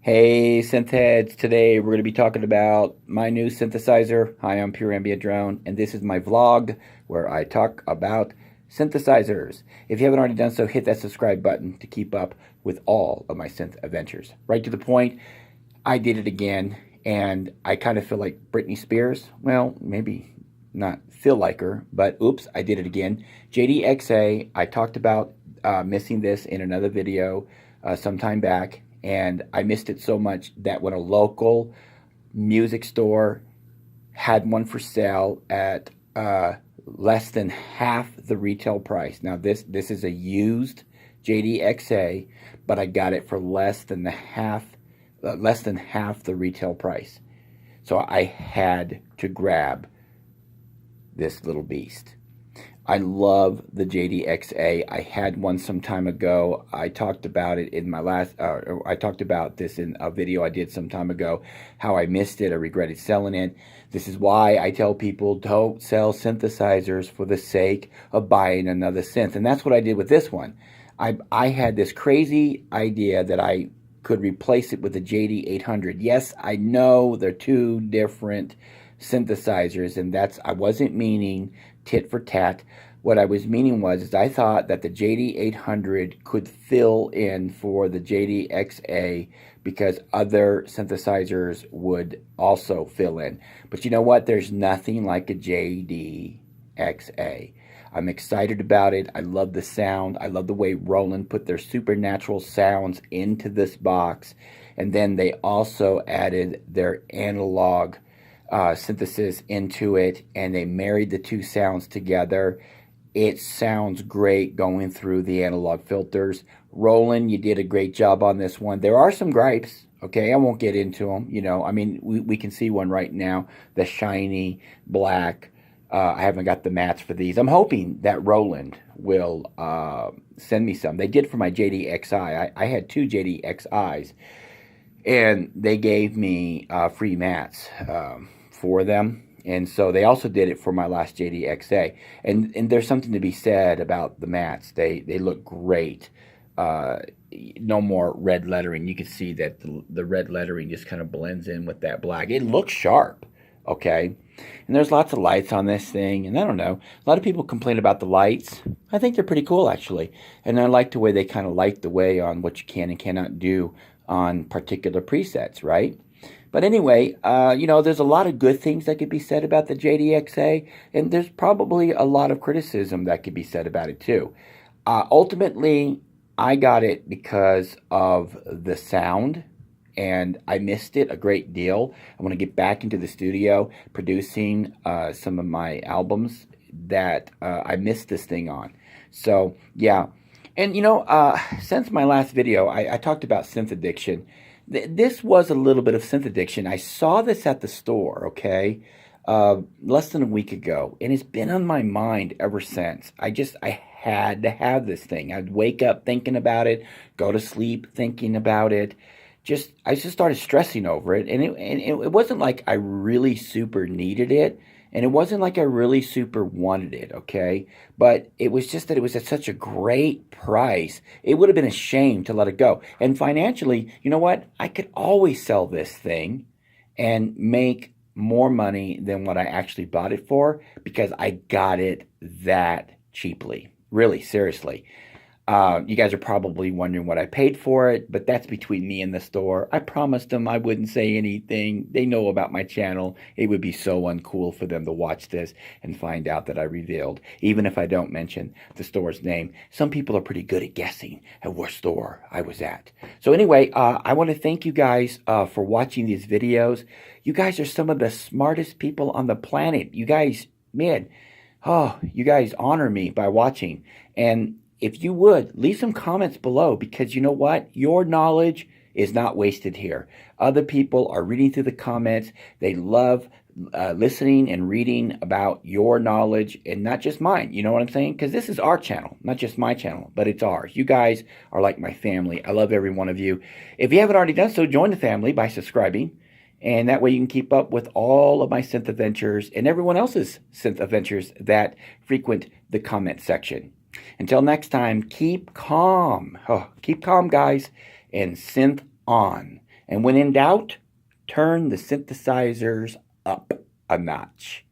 Hey syntheads, today we're going to be talking about my new synthesizer. Hi, I'm Pure Ambient Drone, and this is my vlog where I talk about synthesizers. If you haven't already done so, hit that subscribe button to keep up with all of my synth adventures. Right to the point, I did it again, and I kind of feel like Britney Spears. Well, maybe not feel like her, but oops, I did it again. JDXA, I talked about missing this in another video some time back, and I missed it so much that when a local music store had one for sale at less than half the retail price. Now this is a used JDXA, but I got it for less than half the retail price. So I had to grab this little beast. I love the JDXA. I had one some time ago. I talked about it in my last, I talked about this in a video I did some time ago, how I missed it. I regretted selling it. This is why I tell people don't sell synthesizers for the sake of buying another synth. And that's what I did with this one. I had this crazy idea that I could replace it with the JD800. Yes, I know they're two different synthesizers, and I wasn't meaning tit for tat. What I was meaning is I thought that the JD800 could fill in for the JDXA because other synthesizers would also fill in. But you know what? There's nothing like a JDXA. I'm excited about it. I love the sound. I love the way Roland put their supernatural sounds into this box. And then they also added their analog synthesis into it, and they married the two sounds together. It sounds great going through the analog filters. Roland, you did a great job on this one. There are some gripes, okay? I won't get into them. You know, I mean, we can see one right now, the shiny black. I haven't got the mats for these. I'm hoping that Roland will send me some. They did for my JDXI. I had two JDXIs, and they gave me free mats for them. And so they also did it for my last JDXA. And there's something to be said about the mats. They look great. No more red lettering. You can see that the red lettering just kind of blends in with that black. It looks sharp, okay? And there's lots of lights on this thing. And I don't know. A lot of people complain about the lights. I think they're pretty cool, actually. And I like the way they kind of light the way on what you can and cannot do on particular presets, right? But anyway, you know, there's a lot of good things that could be said about the JDXA, and there's probably a lot of criticism that could be said about it too. Ultimately, I got it because of the sound, and I missed it a great deal. I want to get back into the studio producing some of my albums that I missed this thing on. So, yeah. And, you know, since my last video, I talked about synth addiction. This was a little bit of synth addiction. I saw this at the store, okay, less than a week ago, and it's been on my mind ever since. I had to have this thing. I'd wake up thinking about it, go to sleep thinking about it. I just started stressing over it, and it wasn't like I really super needed it, and it wasn't like I really super wanted it, okay? But it was just that it was at such a great price. It would have been a shame to let it go. And financially, you know what? I could always sell this thing and make more money than what I actually bought it for because I got it that cheaply. Really, seriously. You guys are probably wondering what I paid for it, but that's between me and the store. I promised them I wouldn't say anything. They know about my channel. It would be so uncool for them to watch this and find out that I revealed, even if I don't mention the store's name. Some people are pretty good at guessing at what store I was at. So anyway, I want to thank you guys for watching these videos. You guys are some of the smartest people on the planet. You guys, man, oh, you guys honor me by watching. And if you would, leave some comments below because you know what? Your knowledge is not wasted here. Other people are reading through the comments. They love listening and reading about your knowledge and not just mine. You know what I'm saying? Because this is our channel, not just my channel, but it's ours. You guys are like my family. I love every one of you. If you haven't already done so, join the family by subscribing. And that way you can keep up with all of my synth adventures and everyone else's synth adventures that frequent the comment section. Until next time, keep calm. Oh, keep calm, guys, and synth on. And when in doubt, turn the synthesizers up a notch.